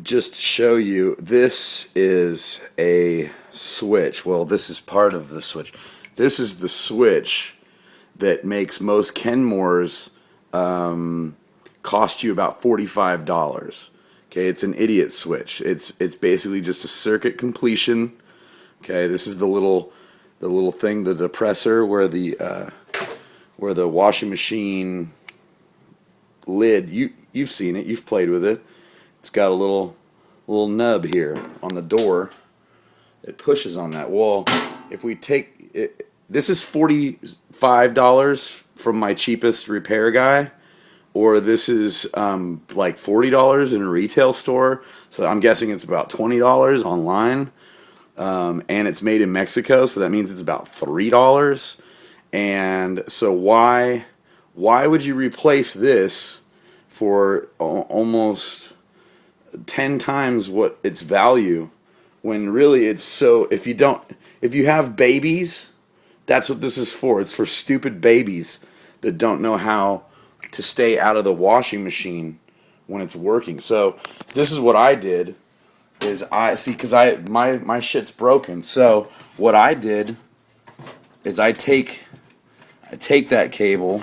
just to show you, this is a switch. Well, this is part of the switch. This is the switch that makes most Kenmores cost you about $45. Okay, it's an idiot switch. It's basically just a circuit completion. Okay, this is the little thing, the depressor where the washing machine lid. You've seen it. You've played with it. It's got a little nub here on the door. It pushes on that. Well, if we take it, this is $45 from my cheapest repair guy, or this is like $40 in a retail store. So I'm guessing it's about $20 online, and it's made in Mexico, so that means it's about $3. And so why would you replace this for almost 10 times what its value, when really it's so, if you have babies, that's what this is for. It's for stupid babies that don't know how to stay out of the washing machine when it's working. So this is what I did, is my shit's broken. So what I did is I take that cable.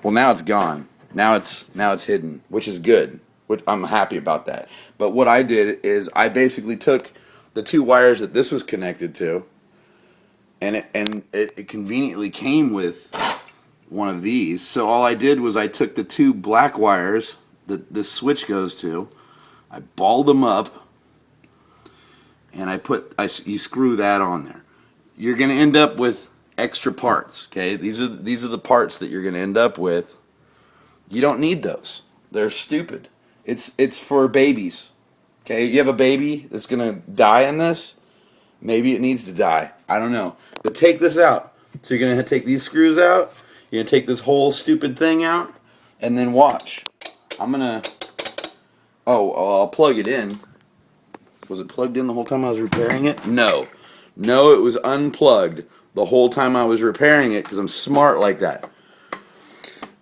Well, now it's gone. Now it's hidden, which is good. Which I'm happy about that. But what I did is I basically took the two wires that this was connected to, and it conveniently came with one of these. So all I did was I took the two black wires that this switch goes to, I balled them up, and you screw that on there. You're going to end up with extra parts. Okay, these are the parts that you're going to end up with. You don't need those. They're stupid. It's for babies. Okay, you have a baby that's going to die in this. Maybe it needs to die. I don't know. But take this out. So you're going to take these screws out. You're going to take this whole stupid thing out. And then watch. I'm going to... I'll plug it in. Was it plugged in the whole time I was repairing it? No. No, it was unplugged the whole time I was repairing it, because I'm smart like that.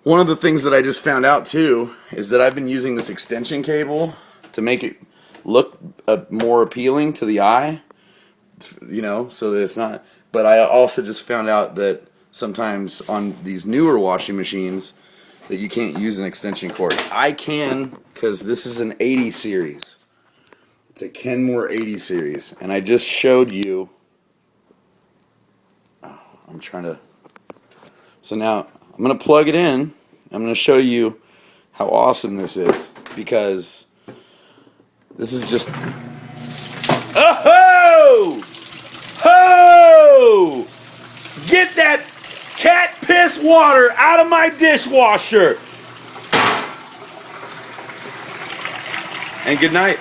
One of the things that I just found out too is that I've been using this extension cable to make it look more appealing to the eye, so that it's not. But I also just found out that sometimes on these newer washing machines that you can't use an extension cord. I can, because this is an 80 series. It's a Kenmore 80 series, and I just showed you. I'm trying to. So now I'm going to plug it in. I'm going to show you how awesome this is, because this is just... Oh-ho! Ho! Get that cat piss water out of my dishwasher! And good night.